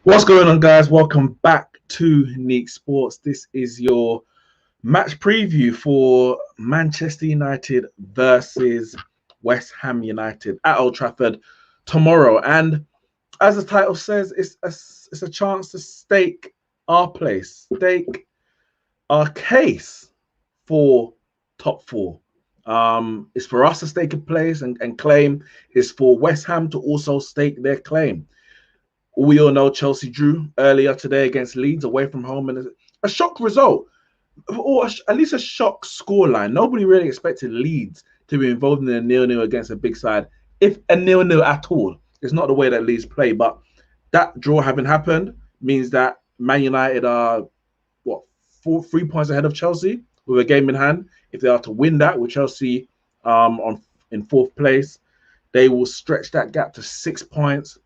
What's going on, guys? Welcome back to Neeks Sports. This is your match preview for Manchester United versus West Ham United at Old Trafford tomorrow. And as the title says, it's a chance to stake our place, stake our case for top four. It's for us to stake a place and claim. It's for West Ham to also stake their claim. We all know Chelsea drew earlier today against Leeds away from home, and a shock result, or at least a shock scoreline. Nobody really expected Leeds to be involved in a 0-0 against a big side, if a 0-0 at all. It's not the way that Leeds play, but that draw having happened means that Man United are, 3 points ahead of Chelsea with a game in hand. If they are to win that with Chelsea in fourth place, they will stretch that gap to 6 points.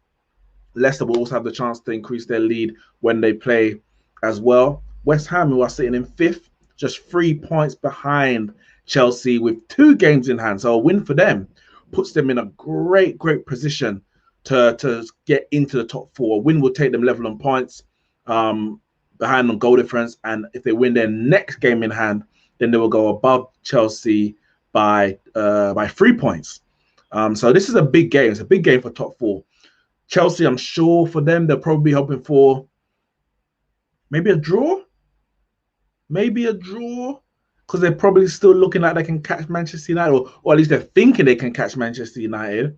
Leicester will also have the chance to increase their lead when they play as well. West Ham, who are sitting in fifth, just 3 points behind Chelsea with 2 games in hand. So a win for them puts them in a great position to get into the top four. A win will take them level on points, behind on goal difference. And if they win their next game in hand, then they will go above Chelsea by 3 points. So this is a big game. It's a big game for top four. Chelsea, I'm sure for them, they'll probably be hoping for maybe a draw. Because they're probably still looking like they can catch Manchester United, or at least they're thinking they can catch Manchester United.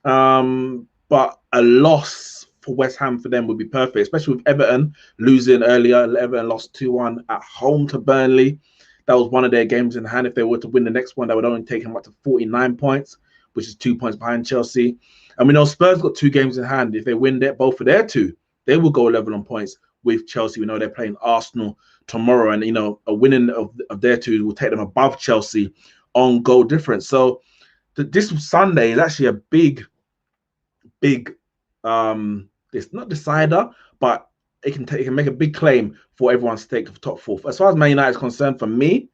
But a loss for West Ham for them would be perfect, especially with Everton losing earlier. Everton lost 2-1 at home to Burnley. That was one of their games in hand. If they were to win the next one, that would only take them up to 49 points, which is 2 points behind Chelsea. And we know Spurs got 2 games in hand. If they win both of their 2, they will go level on points with Chelsea. We know they're playing Arsenal tomorrow, and a winning of their 2 will take them above Chelsea on goal difference. So this Sunday is actually a big, it's not decider, but it can make a big claim for everyone's stake of top 4. As far as Man United is concerned, for me,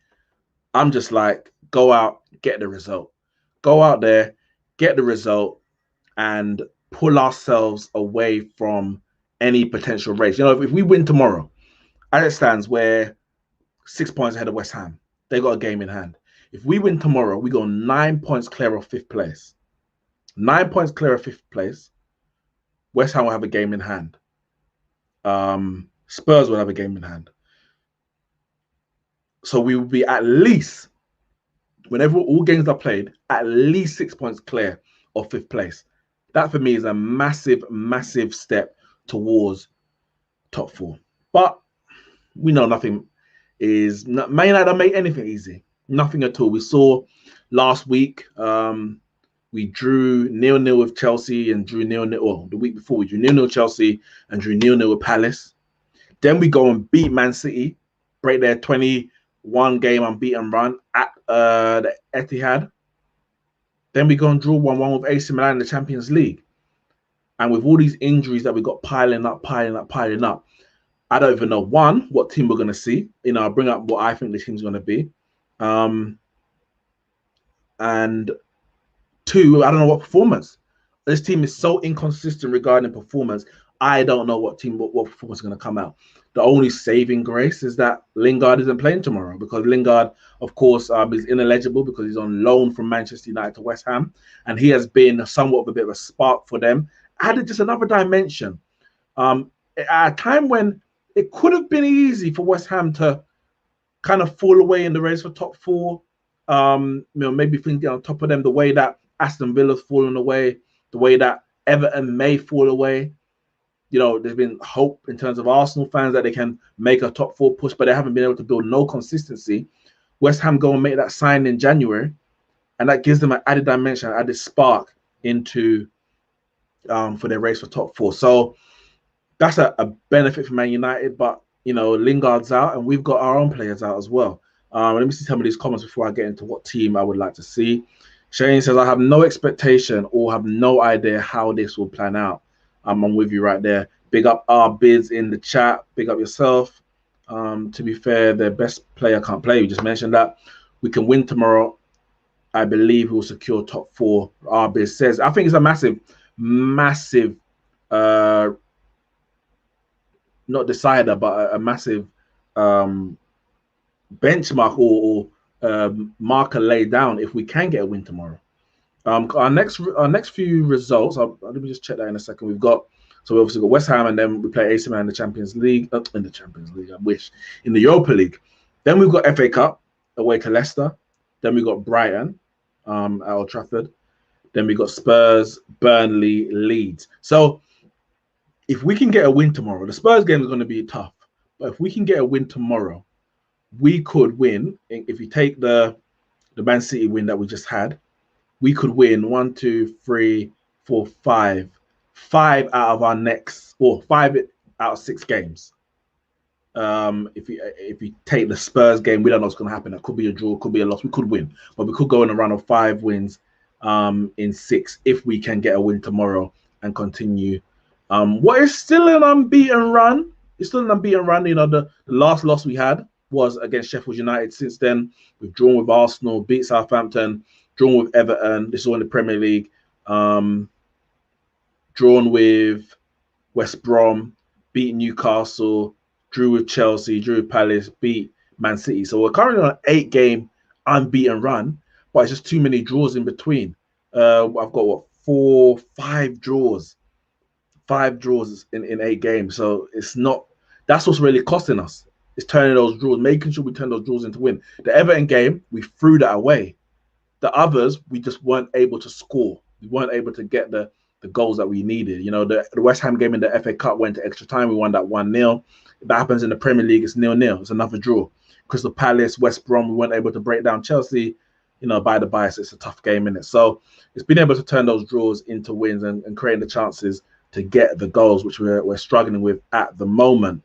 I'm just like, go out, get the result. Go out there, get the result, and pull ourselves away from any potential race. If we win tomorrow, as it stands, we're 6 points ahead of West Ham. They got a game in hand. If we win tomorrow, we go 9 points clear of 5th place. 9 points clear of 5th place. West Ham will have a game in hand. Spurs will have a game in hand. So we will be at least, whenever all games are played, at least 6 points clear of 5th place. That for me is a massive step towards top 4. But we know nothing is, Man United don't make anything easy. Nothing at all. We saw last week, we drew 0-0 with Chelsea and drew 0-0, or the week before we drew 0-0 Chelsea and drew 0-0 with Palace. Then we go and beat Man City, break their 21 game unbeaten run at the Etihad. Then we go and draw 1-1 with AC Milan in the Champions League. And with all these injuries that we got piling up, I don't even know, one, what team we're going to see. I'll bring up what I think the team's going to be. And 2, I don't know what performance. This team is so inconsistent regarding performance. I don't know what performance is going to come out. The only saving grace is that Lingard isn't playing tomorrow, because Lingard, of course, is ineligible because he's on loan from Manchester United to West Ham, and he has been somewhat of a bit of a spark for them. Added just another dimension. At a time when it could have been easy for West Ham to kind of fall away in the race for top 4, maybe things get on top of them, the way that Aston Villa's fallen away, the way that Everton may fall away. There's been hope in terms of Arsenal fans that they can make a top 4 push, but they haven't been able to build no consistency. West Ham go and make that sign in January, and that gives them an added dimension, an added spark into for their race for top 4. So that's a benefit for Man United, but Lingard's out, and we've got our own players out as well. Let me see some of these comments before I get into what team I would like to see. Shane says, I have no expectation or have no idea how this will plan out. I'm with you right there. Big up our bids in the chat. Big up yourself. To be fair, their best player can't play. You just mentioned that. We can win tomorrow. I believe we'll secure top 4. Our biz says. I think it's a massive not decider, but a massive benchmark or marker laid down if we can get a win tomorrow. Our next few results. Let me just check that in a second. We obviously got West Ham, and then we play AC Milan in the Champions League. In the Champions League, I wish in the Europa League. Then we've got FA Cup away to Leicester. Then we got Brighton at Old Trafford. Then we got Spurs, Burnley, Leeds. So if we can get a win tomorrow, the Spurs game is going to be tough. But if we can get a win tomorrow, we could win. If you take the Man City win that we just had, we could win 1, 2, 3, 4, 5 out of our next, or 5 out of 6 games. If you take the Spurs game, we don't know what's going to happen. It could be a draw, could be a loss. We could win, but we could go on a run of 5 wins in 6 if we can get a win tomorrow and continue. What is still an unbeaten run? It's still an unbeaten run. You know, the last loss we had was against Sheffield United. Since then, we've drawn with Arsenal, beat Southampton, drawn with Everton. This is all in the Premier League. Drawn with West Brom, beat Newcastle, drew with Chelsea, drew with Palace, beat Man City. So we're currently on an 8-game unbeaten run, but it's just too many draws in between. I've got 5 draws. 5 draws in 8 games. So it's not, that's what's really costing us. It's turning those draws, making sure we turn those draws into win. The Everton game, we threw that away. The others, we just weren't able to score. We weren't able to get the goals that we needed. You know, the West Ham game in the FA Cup went to extra time. We won that 1-0. If that happens in the Premier League, it's 0-0. It's another draw. Crystal Palace, West Brom, we weren't able to break down Chelsea. You know, by the bias, it's a tough game, isn't it? So it's been able to turn those draws into wins and creating the chances to get the goals, which we're struggling with at the moment.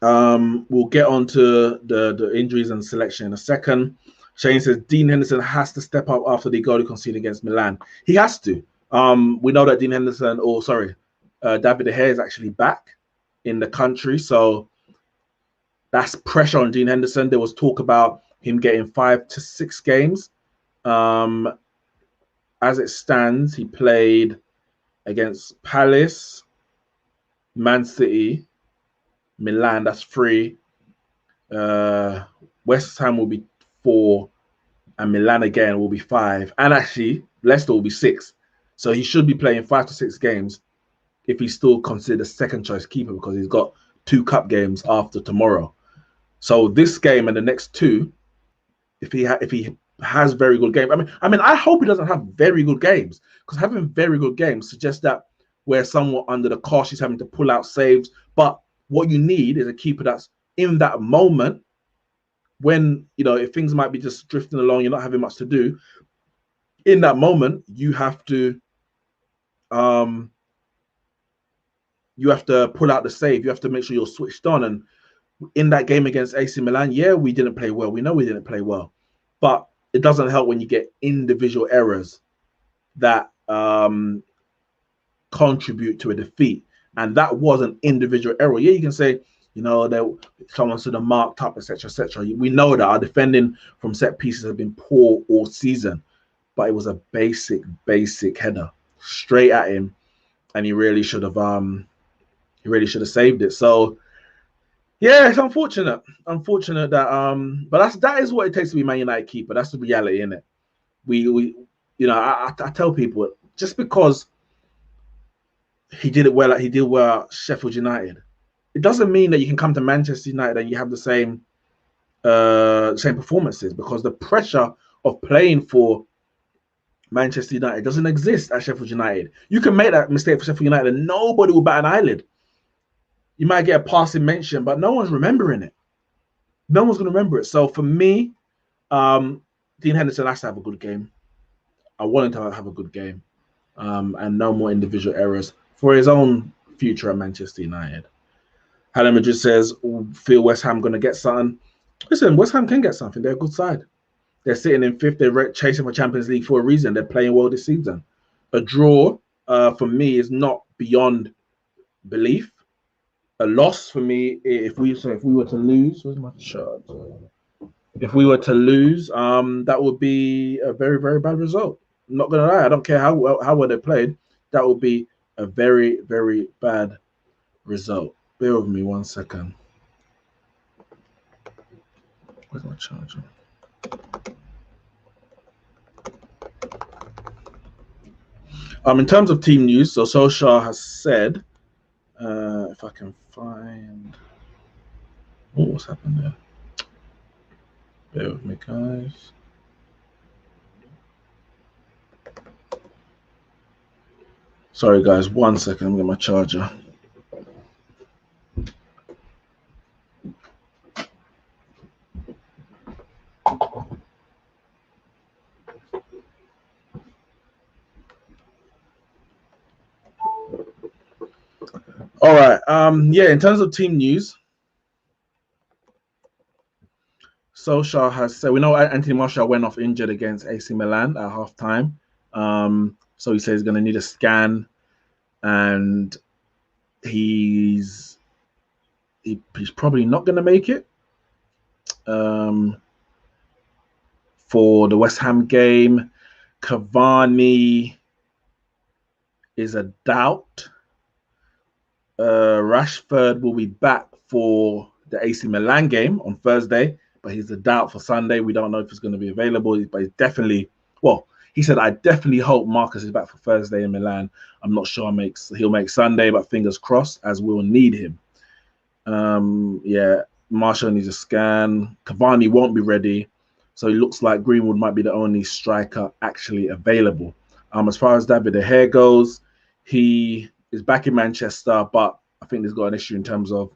We'll get on to the injuries and selection in a second. Shane says Dean Henderson has to step up after the goal he conceded against Milan. He has to. We know that David De Gea is actually back in the country, so that's pressure on Dean Henderson. There was talk about him getting 5 to 6 games. As it stands, he played against Palace, Man City, Milan, that's 3. West Ham will be 4, and Milan again will be 5. And actually, Leicester will be 6. So he should be playing 5 to 6 games if he's still considered second choice keeper, because he's got 2 cup games after tomorrow. So this game and the next 2, if he has very good games, I mean, I hope he doesn't have very good games, because having very good games suggests that we're somewhat under the cosh. He's having to pull out saves. But what you need is a keeper that's in that moment when, you know, if things might be just drifting along, you're not having much to do. In that moment, you have to pull out the save. You have to make sure you're switched on. And in that game against AC Milan, yeah, we didn't play well. We know we didn't play well, but it doesn't help when you get individual errors that contribute to a defeat. And that was an individual error. Yeah, you can say, you know, that someone should have marked up, etc., etc. We know that our defending from set pieces have been poor all season, but it was a basic header straight at him, and he really should have saved it. So yeah, it's unfortunate that but that is what it takes to be Man United keeper. That's the reality, isn't it? We you know, I tell people, just because he did it well, like he did well at Sheffield United, it doesn't mean that you can come to Manchester United and you have the same performances, because the pressure of playing for Manchester United doesn't exist at Sheffield United. You can make that mistake for Sheffield United and nobody will bat an eyelid. You might get a passing mention, but no one's remembering it. No one's going to remember it. So for me, Dean Henderson has to have a good game. I want him to have a good game, and no more individual errors for his own future at Manchester United. Helen Madrid says, feel West Ham going to get something. Listen, West Ham can get something. They're a good side. They're sitting in 5th. They're chasing for Champions League for a reason. They're playing well this season. A draw, for me, is not beyond belief. A loss for me, if we were to lose, where's my shirt? If we were to lose, that would be a very, very bad result. I'm not gonna lie. I don't care how well they played. That would be a very, very bad result. Bear with me 1 second. Where's my charger? In terms of team news, so Solskjaer has said, if I can find, what's happened there? Bear with me, guys. Sorry, guys. 1 second. I'm getting my charger. All right. Yeah, in terms of team news, Solskjaer has said, we know Anthony Martial went off injured against AC Milan at halftime. So he says he's going to need a scan, and he's probably not going to make it for the West Ham game. Cavani is a doubt. Rashford will be back for the AC Milan game on Thursday, but he's a doubt for Sunday. We don't know if he's going to be available, but he's definitely, well, he said, I definitely hope Marcus is back for Thursday in Milan. I'm not sure he'll make Sunday, but fingers crossed, as we'll need him. Yeah, Martial needs a scan. Cavani won't be ready, so it looks like Greenwood might be the only striker actually available. As far as David De Gea goes, he is back in Manchester, but I think he's got an issue in terms of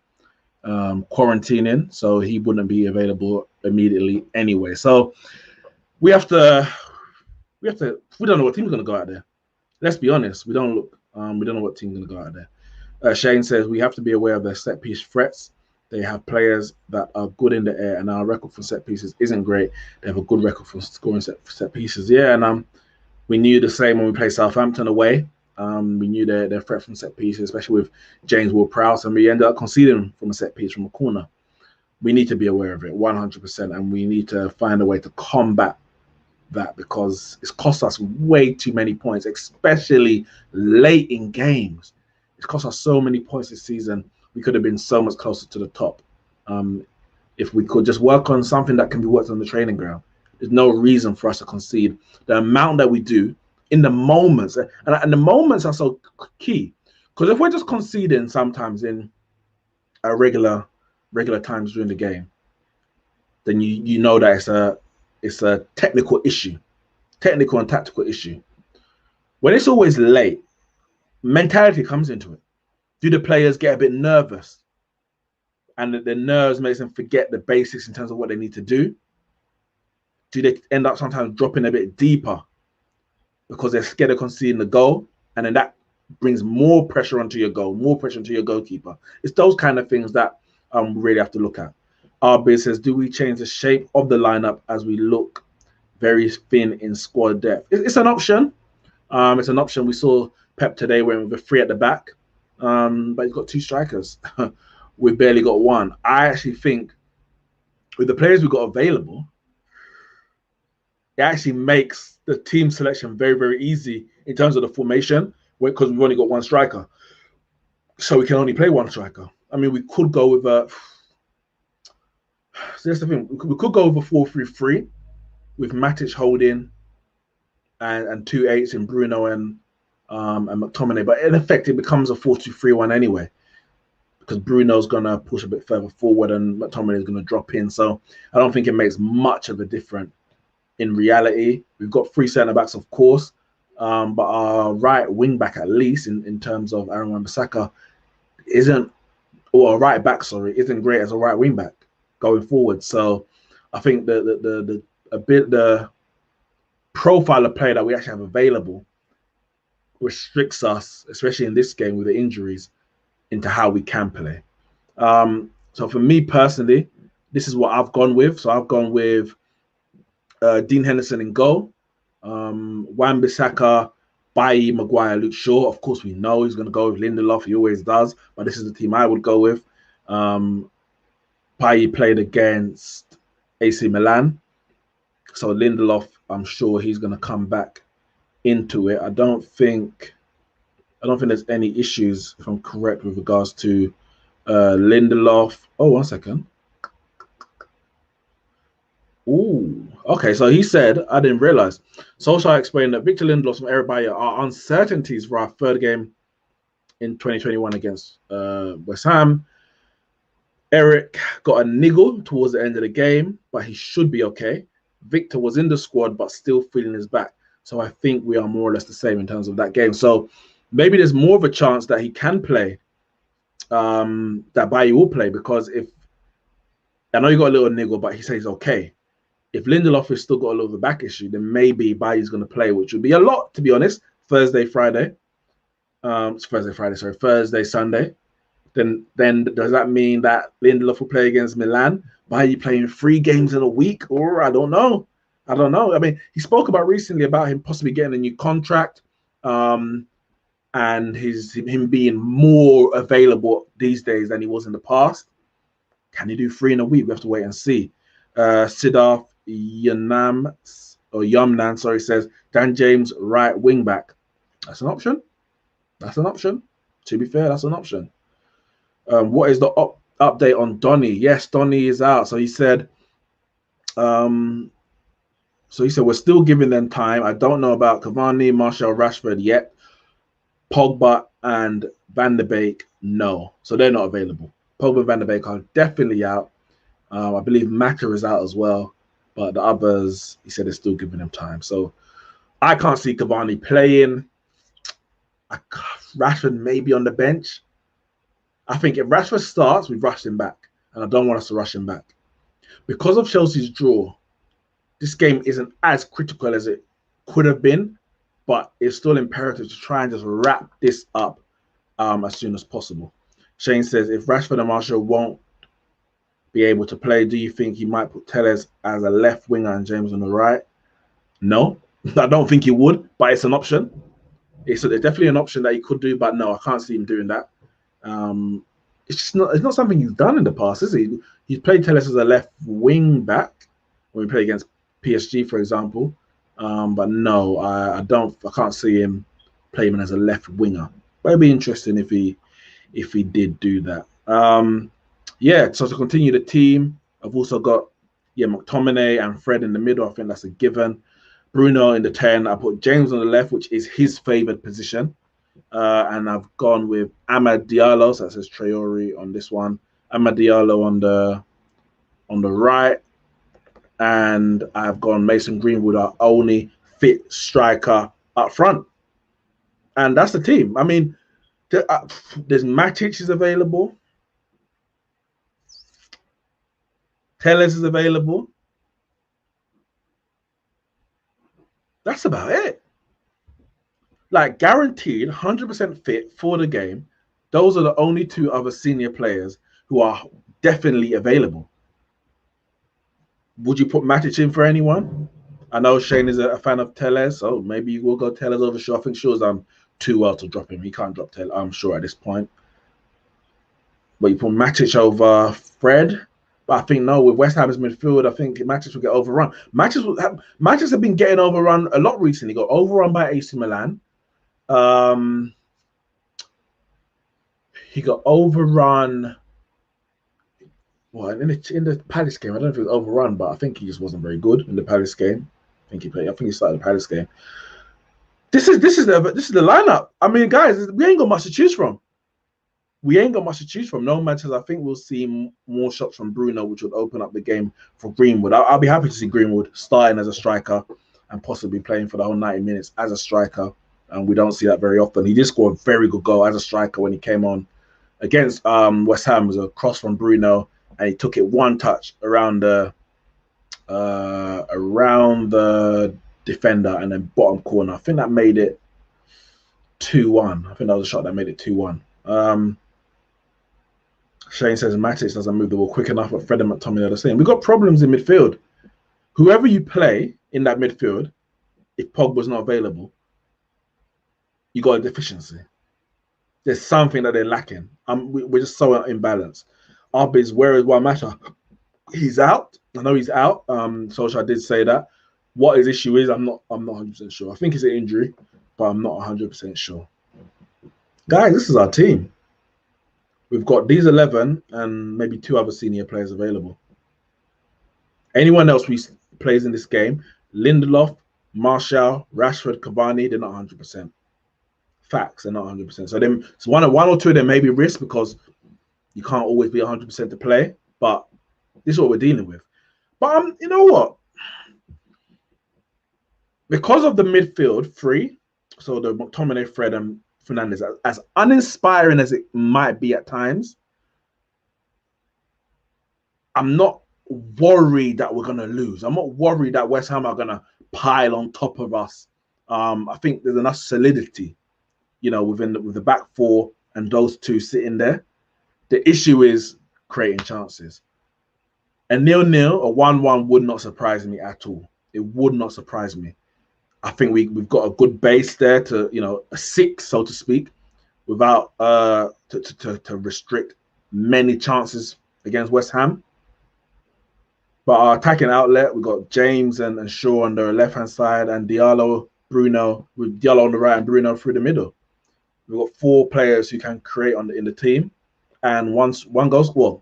quarantining, so he wouldn't be available immediately anyway. So we don't know what team's going to go out there. Let's be honest, we don't know what team's going to go out there. Shane says we have to be aware of their set piece threats. They have players that are good in the air, and our record for set pieces isn't great. They have a good record for scoring set pieces. Yeah, and we knew the same when we played Southampton away. We knew their threat from set pieces, especially with James Ward-Prowse, and we ended up conceding from a set piece from a corner. We need to be aware of it 100%, and we need to find a way to combat that, because it's cost us way too many points, especially late in games. It's cost us so many points this season. We could have been so much closer to the top if we could just work on something that can be worked on the training ground. There's no reason for us to concede the amount that we do in the moments, and the moments are so key, because if we're just conceding sometimes in regular times during the game, then you know that it's a technical issue, technical and tactical issue. When it's always late, mentality comes into it. Do the players get a bit nervous, and the nerves makes them forget the basics in terms of what they need to do? Do they end up sometimes dropping a bit deeper because they're scared of conceding the goal, and then that brings more pressure onto your goal, more pressure onto your goalkeeper? It's those kind of things that we really have to look at. RB says, do we change the shape of the lineup as we look very thin in squad depth? It's an option. It's an option. We saw Pep today went with a 3 at the back, but he's got 2 strikers. We've barely got 1. I actually think with the players we've got available, it actually makes the team selection very, very easy in terms of the formation, because we've only got 1 striker. So we can only play 1 striker. I mean, we could go with a... So that's the thing. We could go with a 4-3-3 with Matic holding and 2 8s in Bruno and McTominay. But in effect, it becomes a 4-2-3-1 anyway, because Bruno's going to push a bit further forward and McTominay is going to drop in. So I don't think it makes much of a difference. In reality, we've got 3 centre-backs, of course, but our right wing-back, at least, in terms of Aaron Wan-Bissaka, isn't great as a right wing-back going forward. So I think the profile of player that we actually have available restricts us, especially in this game with the injuries, into how we can play. So for me personally, this is what I've gone with. So I've gone with Dean Henderson in goal, Wan-Bissaka, Bailly, Maguire, Luke Shaw. Of course, we know he's going to go with Lindelof. He always does, but this is the team I would go with. Bailly played against AC Milan, so Lindelof, I'm sure he's going to come back into it. I don't think there's any issues, if I'm correct, with regards to Lindelof. Oh, 1 second. Ooh, okay. So he said, I didn't realize. Solskjaer explained that Victor Lindelof and Eric Bayer are uncertainties for our third game in 2021 against West Ham. Eric got a niggle towards the end of the game, but he should be okay. Victor was in the squad, but still feeling his back. So I think we are more or less the same in terms of that game. So maybe there's more of a chance that he can play, that Bayer will play, because if I know you got a little niggle, but he says okay. If Lindelof has still got a little bit of back issue, then maybe Bayer's going to play, which would be a lot, to be honest. Thursday, Sunday. Then does that mean that Lindelof will play against Milan? Bayer playing 3 games in a week? Or I don't know. I mean, he spoke about recently about him possibly getting a new contract, and him being more available these days than he was in the past. Can he do 3 in a week? We have to wait and see. Siddharth Yumnan, says Dan James right wing back. That's an option. To be fair, that's an option. What is the update on Donny? Yes, Donny is out. So he said, we're still giving them time. I don't know about Cavani, Martial, Rashford yet. Pogba and Van der Beek, no. So they're not available. Pogba and Van der Beek are definitely out. I believe Maka is out as well. But the others, he said, they're still giving them time. So I can't see Cavani playing. Rashford may be on the bench. I think if Rashford starts, we've rushed him back. And I don't want us to rush him back. Because of Chelsea's draw, this game isn't as critical as it could have been, but it's still imperative to try and just wrap this up as soon as possible. Shane says, if Rashford and Martial won't be able to play, do you think he might put Telles as a left winger and James on the right? No, I don't think he would, but it's an option. It's definitely an option that he could do, but no, I can't see him doing that. It's not something he's done in the past, is he? He's played Telles as a left wing back when we played against PSG, for example. But no, I can't see him playing him as a left winger. But it'd be interesting if he did do that. So to continue the team, I've also got McTominay and Fred in the middle. I think that's a given. Bruno in the 10. I put James on the left, which is his favoured position. And I've gone with Amad Diallo, so that says Traore on this one. Amad Diallo on the right. And I've gone Mason Greenwood, our only fit striker up front. And that's the team. I mean, there's Matic is available. Telles is available. That's about it. Like, guaranteed 100% fit for the game. Those are the only 2 other senior players who are definitely available. Would you put Matic in for anyone? I know Shane is a fan of Telles, so maybe you will go Telles over Shaw. I think Shaw's too well to drop him. He can't drop Telles, I'm sure, at this point. But you put Matic over Fred. But I think, no, with West Ham's midfield, I think Matic will get overrun. Matic have been getting overrun a lot recently. Got overrun by AC Milan. He got overrun. Well, in the Palace game, I don't know if it was overrun, but I think he just wasn't very good in the Palace game. I think he started the Palace game. This is the lineup. I mean, guys, we ain't got much to choose from. No matters. I think we'll see more shots from Bruno, which would open up the game for Greenwood. I'll be happy to see Greenwood starting as a striker and possibly playing for the whole 90 minutes as a striker. And we don't see that very often. He did score a very good goal as a striker when he came on against West Ham. It was a cross from Bruno, and he took it one touch around the defender and then bottom corner. I think that made it 2-1. I think that was a shot that made it 2-1. Shane says Matic doesn't move the ball quick enough, but Fred and McTominay are the same. We've got problems in midfield. Whoever you play in that midfield, if Pogba's not available, you got a deficiency. There's something that they're lacking. We're just so imbalanced. Arbis, where is Wamata? He's out. I know he's out. Solskjaer did say that. What his issue is, I'm not 100% sure. I think it's an injury, but I'm not 100% sure. Guys, this is our team. We've got these 11 and maybe 2 other senior players available. Anyone else we plays in this game, Lindelof, Martial, Rashford, Cavani, they're not 100%. Facts, they're not 100%. So one or two of them may be risk because you can't always be 100% to play. But this is what we're dealing with. But you know what? Because of the midfield three, so the McTominay, Fred, and Fernandes, as uninspiring as it might be at times, I'm not worried that we're going to lose. I'm not worried that West Ham are going to pile on top of us. I think there's enough solidity, with the back four and those two sitting there. The issue is creating chances. A 0-0 or 1-1 would not surprise me at all. It would not surprise me. I think we've got a good base there to, a 6, so to speak, without to restrict many chances against West Ham. But our attacking outlet, we've got James and Shaw on the left-hand side, and Diallo, Bruno, with Diallo on the right and Bruno through the middle. We've got 4 players who can create in the team, and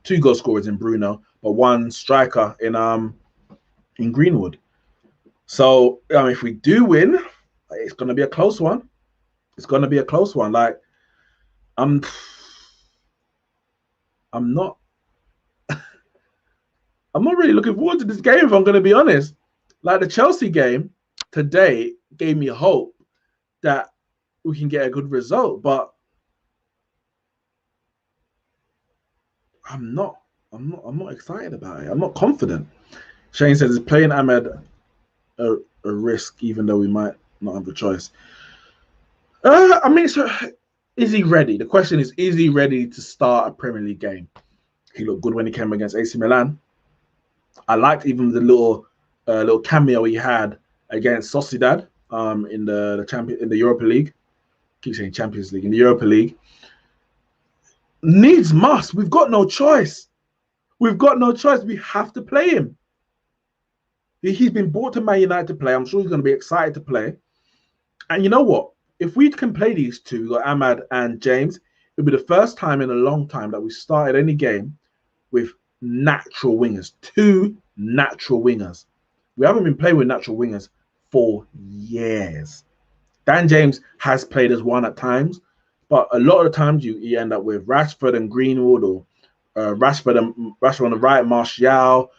two goal scorers in Bruno, but 1 striker in Greenwood. So if we do win, it's going to be a close one. It's going to be a close one. Like I'm not really looking forward to this game, if I'm going to be honest. Like the Chelsea game today gave me hope that we can get a good result, but I'm not excited about it. I'm not confident. Shane says, is playing Ahmed a risk, even though we might not have a choice? Is he ready? The question is he ready to start a Premier League game? He looked good when he came against AC Milan. I liked even the little cameo he had against Sociedad in the Europa League. I keep saying Champions League, in the Europa League. Needs must. We've got no choice. We have to play him. He's been brought to Man United to play. I'm sure he's going to be excited to play. And you know what? If we can play these two, we've got Ahmad and James, it'll be the first time in a long time that we started any game with natural wingers. 2 natural wingers. We haven't been playing with natural wingers for years. Dan James has played as one at times, but a lot of the times you end up with Rashford and Greenwood, or Rashford on the right, Martial.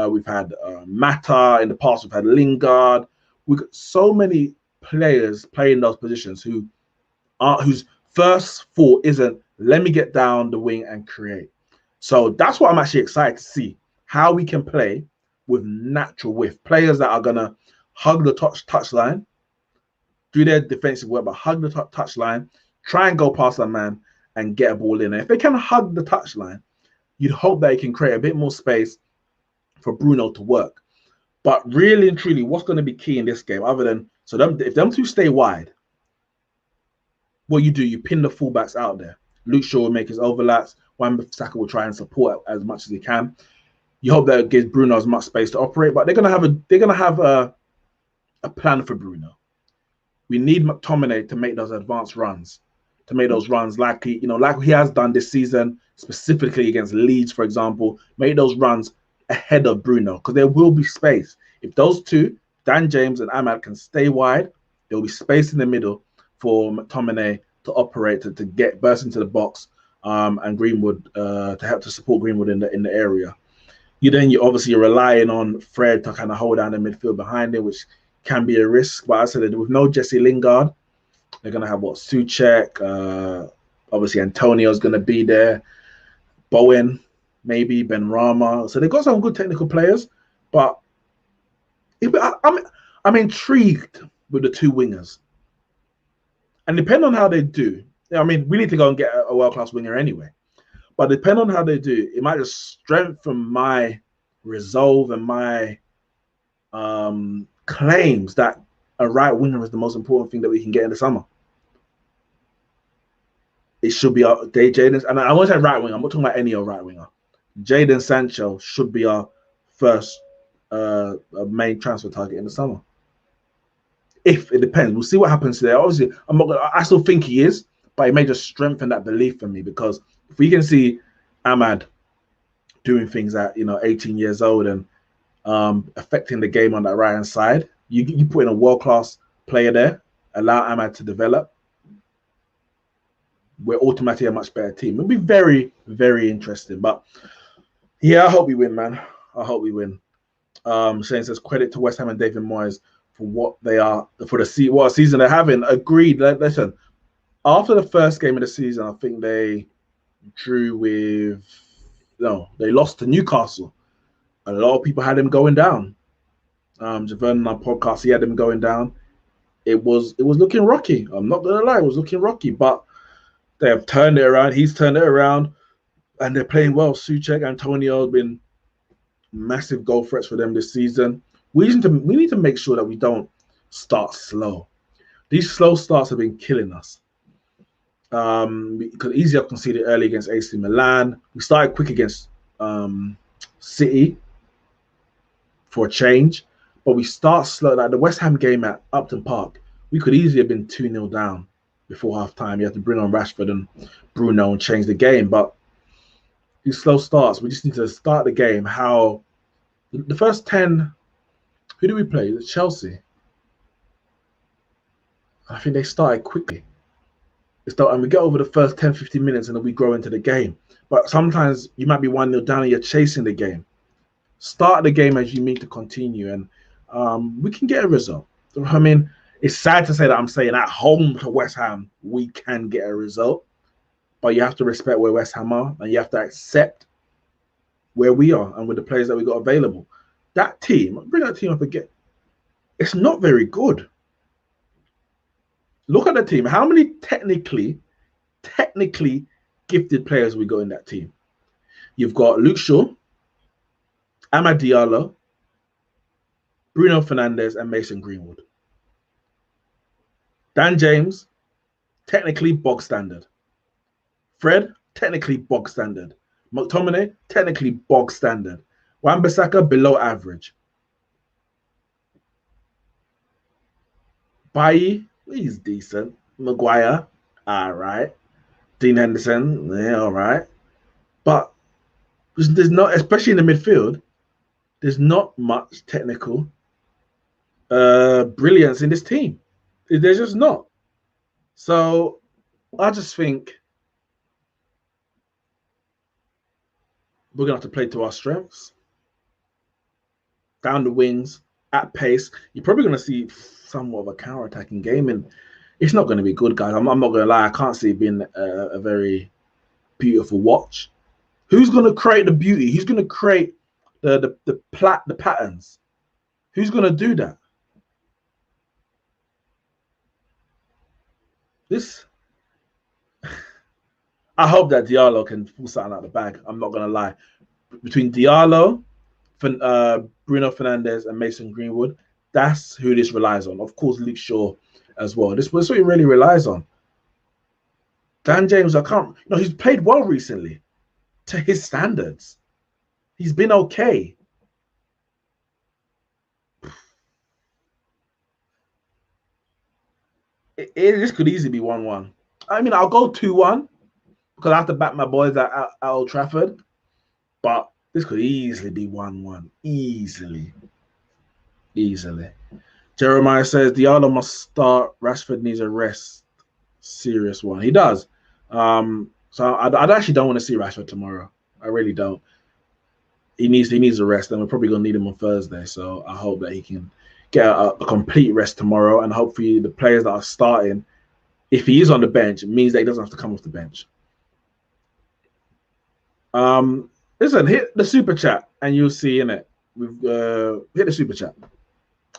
We've had Mata in the past. We've had Lingard. We've got so many players playing those positions whose first thought isn't, let me get down the wing and create. So that's what I'm actually excited to see, how we can play with natural width. Players that are going to hug the touchline, do their defensive work, but hug the touchline, try and go past that man and get a ball in there. If they can hug the touchline, you'd hope that it can create a bit more space for Bruno to work. But really and truly, what's going to be key in this game, other than, if them two stay wide, what you do, you pin the fullbacks out there. Luke Shaw will make his overlaps. Wan-Bissaka will try and support as much as he can. You hope that it gives Bruno as much space to operate, but they're gonna have a plan for Bruno. We need McTominay to make those advanced runs, like he has done this season, specifically against Leeds, for example. Make those runs ahead of Bruno, because there will be space. If those two, Dan James and Ahmad, can stay wide, there will be space in the middle for McTominay to operate, to burst into the box, and Greenwood to help to support Greenwood in the area. You're obviously relying on Fred to kind of hold down the midfield behind it, which can be a risk. But I said, with no Jesse Lingard, they're gonna have Souček, obviously Antonio's gonna be there, Bowen, maybe Ben Rama. So they've got some good technical players, but I'm intrigued with the 2 wingers. And depending on how they do, we need to go and get a world-class winger anyway. But depending on how they do, it might just strengthen my resolve and my claims that a right winger is the most important thing that we can get in the summer. It should be Jadon, and I want to say right winger. I'm not talking about any old right winger. Jadon Sancho should be our first main transfer target in the summer. If it depends, we'll see what happens today. Obviously, I still think he is, but it may just strengthen that belief in me, because If we can see Ahmad doing things at 18 years old and affecting the game on that right hand side, you put in a world class player there, allow Ahmad to develop, we're automatically a much better team. It'll be very, very interesting. But yeah, I hope we win, man. I hope we win. Shane says credit to West Ham and David Moyes for what they are for what season they're having. Agreed. Listen, after the first game of the season, I think they drew with they lost to Newcastle. A lot of people had him going down. Javern on our podcast, he had him going down. It was looking rocky. I'm not gonna lie, it was looking rocky, but they have turned it around. He's turned it around, and they're playing well. Souček, Antonio have been massive goal threats for them this season. We need to make sure that we don't start slow. These slow starts have been killing us. Because easily have conceded early against AC Milan. We started quick against City for a change, but we start slow. Like the West Ham game at Upton Park, we could easily have been 2-0 down before half time. You have to bring on Rashford and Bruno and change the game. But these slow starts, we just need to start the game. How the first 10, who do we play? It's Chelsea. I think they started quickly. And we get over the first 10, 15 minutes and then we grow into the game. But sometimes you might be 1-0 down and you're chasing the game. Start the game as you mean to continue, and we can get a result. I mean, it's sad to say that I'm saying at home to West Ham, we can get a result. But you have to respect where West Ham are, and you have to accept where we are and with the players that we got available. That team, bring that team up again, it's not very good. Look at the team. How many technically gifted players we got in that team? You've got Luke Shaw, Amad Diallo, Bruno Fernandes, and Mason Greenwood. Dan James, technically bog standard. Fred, technically bog standard. McTominay, technically bog standard. Wan-Bissaka, below average. Bailly, he's decent. Maguire, all right. Dean Henderson, yeah, all right. But there's not, especially in the midfield, there's not much technical brilliance in this team. There's just not. So I just think we're going to have to play to our strengths. Down the wings, at pace. You're probably going to see somewhat of a counter-attacking game, and it's not going to be good, guys. I'm not going to lie. I can't see it being a very beautiful watch. Who's going to create the beauty? Who's going to create the patterns? Who's going to do that? I hope that Diallo can pull something out of the bag. I'm not going to lie. Between Diallo, Bruno Fernandes, and Mason Greenwood, that's who this relies on. Of course, Luke Shaw as well. This is what he really relies on. Dan James, he's played well recently to his standards. He's been okay. This could easily be 1-1. I mean, I'll go 2-1 because I have to back my boys at Old Trafford. But this could easily be 1-1. Easily. Jeremiah says Diallo must start. Rashford needs a rest. Serious one. He does. So I actually don't want to see Rashford tomorrow. I really don't. He needs a rest, and we're probably going to need him on Thursday. So I hope that he can get a complete rest tomorrow, and hopefully the players that are starting, if he is on the bench, it means that he doesn't have to come off the bench. Listen, hit the super chat, and you'll see in it. Hit the super chat.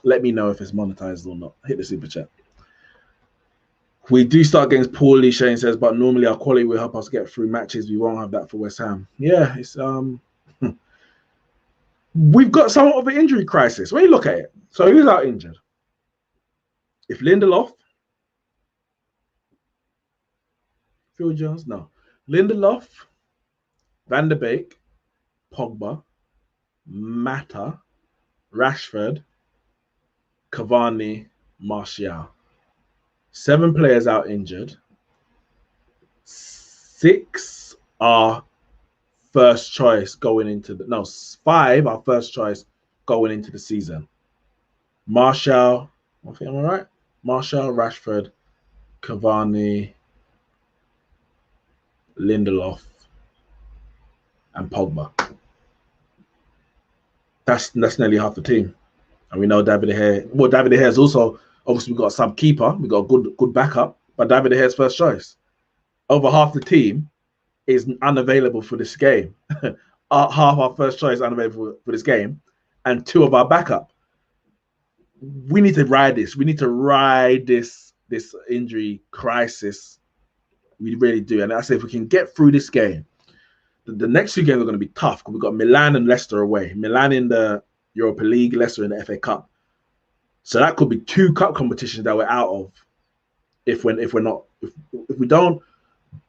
Let me know if it's monetized or not. Hit the super chat. We do start games poorly, Shane says, but normally our quality will help us get through matches. We won't have that for West Ham. Yeah, it's we've got somewhat of an injury crisis. When you look at it, so who's out injured? If Lindelof, Phil Jones, no, Lindelof, Van der Beek, Pogba, Mata, Rashford, Cavani, Martial. 7 players out injured. 6 our first choice going into the no 5 our first choice going into the season. Martial, I think I'm all right. Martial, Rashford, Cavani, Lindelof, and Pogba. That's nearly half the team. And we know David De Gea. Well, David De Gea is also, obviously we got a sub keeper, we got a good backup, but David De Gea's first choice. Over half the team is unavailable for this game. Half our first choice unavailable for this game, and 2 of our backup. We need to ride this. We need to ride this injury crisis. We really do. And I say if we can get through this game, the next 2 games are going to be tough because we've got Milan and Leicester away. Milan in the Europa League, Leicester in the FA Cup. So that could be 2 cup competitions that we're out of if we don't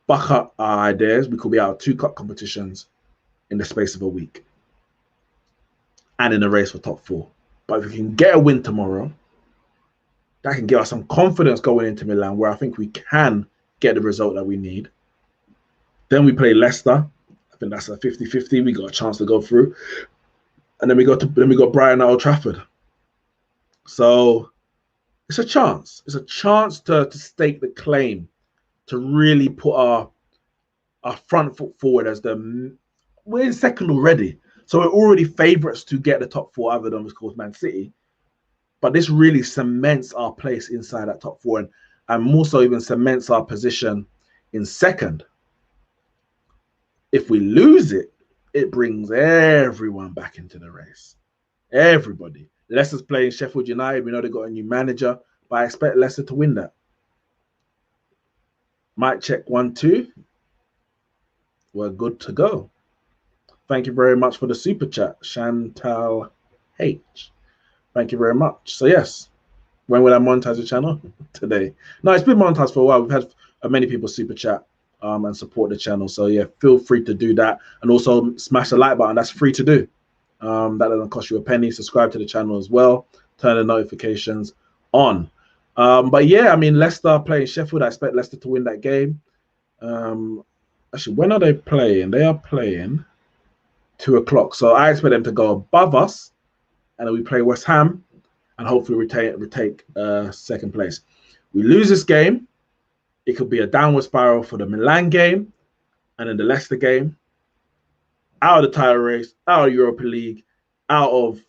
buck up our ideas. We could be out of 2 cup competitions in the space of a week and in a race for top 4. But if we can get a win tomorrow, that can give us some confidence going into Milan, where I think we can get the result that we need. Then we play Leicester. I think that's a 50-50. We got a chance to go through. And then we got Brighton at Old Trafford. So it's a chance. It's a chance to stake the claim, to really put our front foot forward as we're in second already. So we're already favourites to get the top 4 other than, of course, Man City. But this really cements our place inside that top 4 and more so even cements our position in second. If we lose it, it brings everyone back into the race. Everybody. Leicester's playing Sheffield United. We know they've got a new manager, but I expect Leicester to win that. Mic check 1, 2. We're good to go. Thank you very much for the super chat, Chantal H. Thank you very much. So yes, when will I monetize the channel? Today. No, it's been monetized for a while. We've had many people super chat and support the channel. So yeah, feel free to do that. And also smash the like button. That's free to do. That doesn't cost you a penny. Subscribe to the channel as well. Turn the notifications on. But yeah, I mean, Leicester playing Sheffield. I expect Leicester to win that game. Actually, when are they playing? They are playing 2 o'clock. So I expect them to go above us. And then we play West Ham and hopefully retake second place. We lose this game, it could be a downward spiral for the Milan game and then the Leicester game. Out of the title race, out of Europa League, out of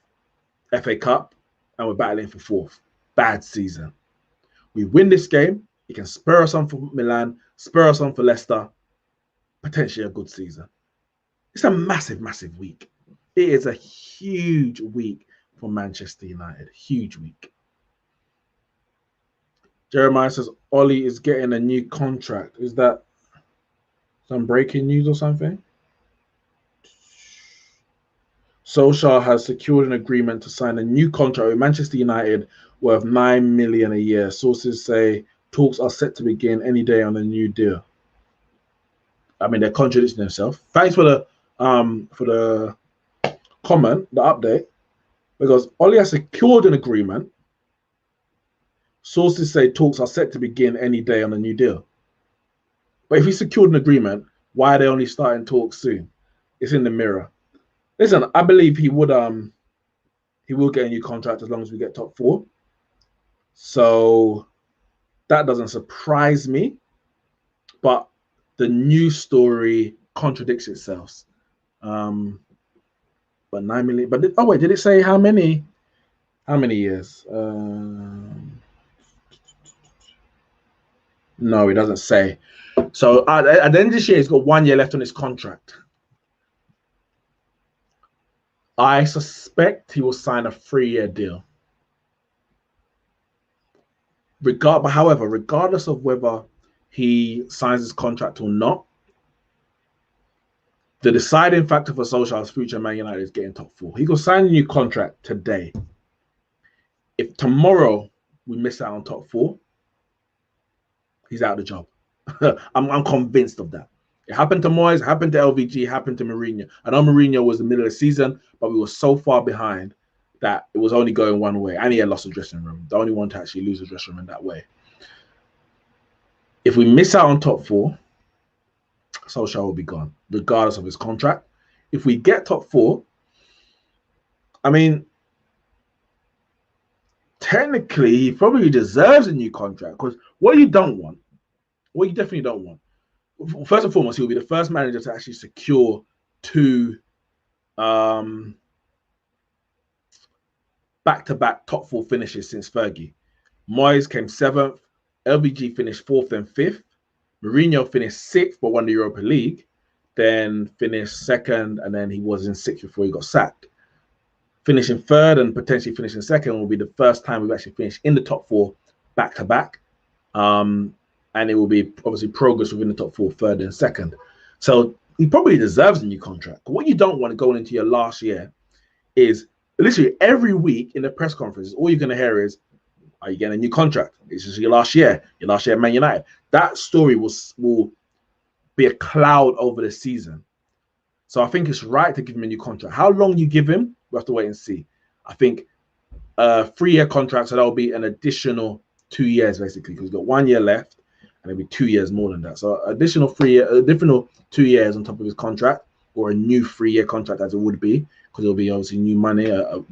FA Cup, and we're battling for 4th. Bad season. We win this game, it can spur us on for Milan, spur us on for Leicester, potentially a good season. It's a massive, massive week. It is a huge week for Manchester United. Huge week. Jeremiah says Ollie is getting a new contract. Is that some breaking news or something? Solskjaer has secured an agreement to sign a new contract with Manchester United worth $9 million a year. Sources say talks are set to begin any day on a new deal. I mean, they're contradicting themselves. Thanks for the comment, the update, because Ollie has secured an agreement. Sources say talks are set to begin any day on a new deal. But if he secured an agreement, why are they only starting talks soon? It's in the mirror. Listen, I believe he will get a new contract as long as we get top 4. So that doesn't surprise me. But the news story contradicts itself. But 9 million. But did it say how many? How many years? No, it doesn't say. So at the end of this year, he's got 1 year left on his contract. I suspect he will sign a 3-year deal. However, regardless of whether he signs his contract or not, the deciding factor for Solskjaer's future Man United is getting top 4. He could sign a new contract today. If tomorrow we miss out on top 4, he's out of the job. I'm convinced of that. It happened to Moyes, happened to LVG, happened to Mourinho. I know Mourinho was the middle of the season, but we were so far behind that it was only going one way. And he had lost the dressing room. The only one to actually lose the dressing room in that way. If we miss out on top 4, Solskjaer will be gone, regardless of his contract. If we get top 4, I mean, technically, he probably deserves a new contract because what you definitely don't want, first and foremost, he'll be the first manager to actually secure 2 back-to-back top 4 finishes since Fergie. Moyes came 7th, LVG finished 4th and 5th, Mourinho finished 6th but won the Europa League, then finished 2nd, and then he was in 6th before he got sacked. Finishing 3rd and potentially finishing 2nd will be the first time we've actually finished in the top 4 back-to-back. And it will be obviously progress within the top 4, 3rd and 2nd. So he probably deserves a new contract. What you don't want going into your last year is literally every week in the press conferences, all you're going to hear is, are you getting a new contract? This is your last year at Man United. That story will be a cloud over the season. So I think it's right to give him a new contract. How long you give him, we'll have to wait and see. I think a 3-year contract, so that will be an additional 2 years basically, because he's got 1 year left, and it'll be 2 years more than that. So additional 2 years on top of his contract, or a new 3-year contract as it would be, because it'll be obviously new money, a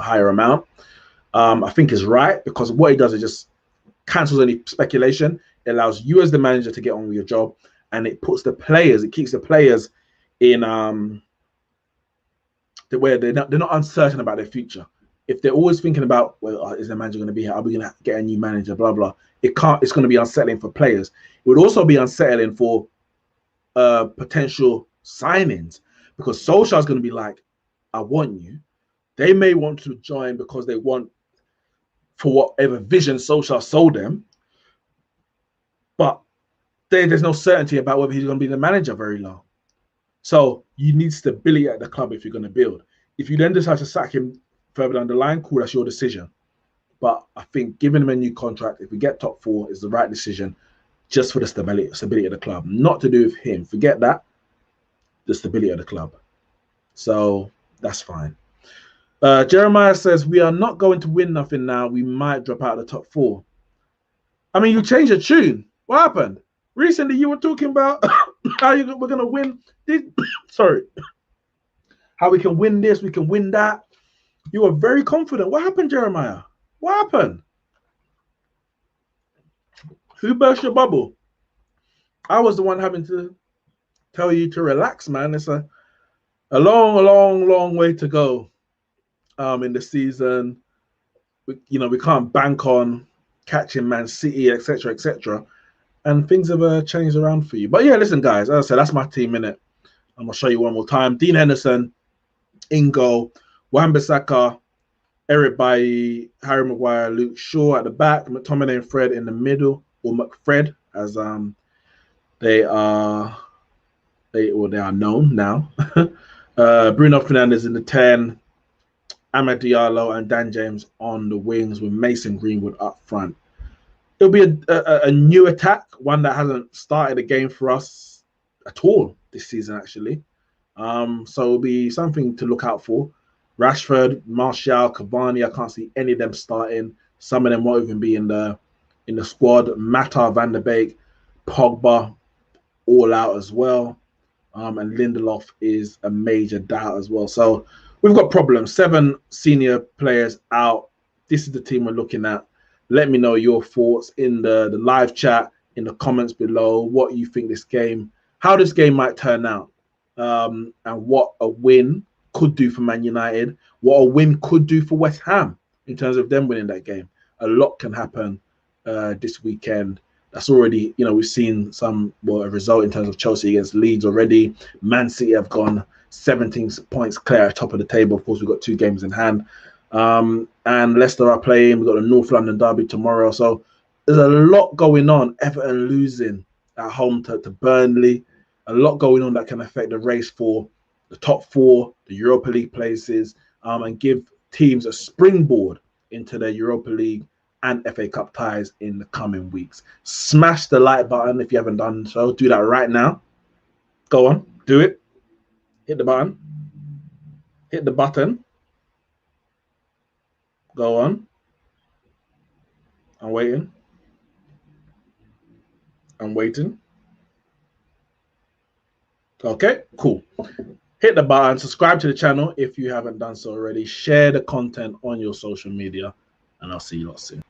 higher amount. I think is right, because what he does is just cancels any speculation. It allows you as the manager to get on with your job, and it keeps the players in where they're not uncertain about their future. If they're always thinking about, well, is the manager going to be here? Are we going to get a new manager? Blah blah. It's going to be unsettling for players. It would also be unsettling for potential signings, because Solskjaer's going to be like, I want you. They may want to join because they want, for whatever vision Solskjaer sold them, but there's no certainty about whether he's going to be the manager very long. So you need stability at the club if you're going to build. If you then decide to sack him further down the line, cool, that's your decision. But I think giving him a new contract, if we get top 4, is the right decision, just for the stability of the club. Not to do with him. Forget that. The stability of the club. So that's fine. Jeremiah says, we are not going to win nothing now. We might drop out of the top 4. I mean, you changed your tune. What happened? Recently, you were talking about how we're going to win this. Sorry. How we can win this, we can win that. You were very confident. What happened, Jeremiah? What happened? Who burst your bubble? I was the one having to tell you to relax, man. It's a long way to go in the season. We can't bank on catching Man City, etc. And things have changed around for you. But yeah, listen, guys, as I said, that's my team, innit? I'm going to show you one more time. Dean Henderson in goal, Wan-Bissaka, Eric Bailly, Harry Maguire, Luke Shaw at the back, McTominay and Fred in the middle, or McFred, as they are known now. Bruno Fernandes in the 10, Amad Diallo and Dan James on the wings with Mason Greenwood up front. It'll be a new attack, one that hasn't started a game for us at all this season, actually. So it'll be something to look out for. Rashford, Martial, Cavani, I can't see any of them starting. Some of them won't even be in the squad. Mata, Van der Beek, Pogba, all out as well. And Lindelof is a major doubt as well. So we've got problems. 7 senior players out. This is the team we're looking at. Let me know your thoughts in the live chat, in the comments below, what you think how this game might turn out, and what a win could do for Man United, what a win could do for West Ham in terms of them winning that game. A lot can happen this weekend. That's already, we've seen a result in terms of Chelsea against Leeds already. Man City have gone 17 points clear at top of the table. Of course, we've got 2 games in hand. And Leicester are playing. We've got the North London derby tomorrow. So there's a lot going on. Everton losing at home to Burnley. A lot going on that can affect the race for the top 4, the Europa League places, and give teams a springboard into their Europa League and FA Cup ties in the coming weeks. Smash the like button if you haven't done so. Do that right now. Go on. Do it. Hit the button. Hit the button. Go on. I'm waiting. I'm waiting. Okay, cool. Hit the button, subscribe to the channel if you haven't done so already. Share the content on your social media, and I'll see you lot soon.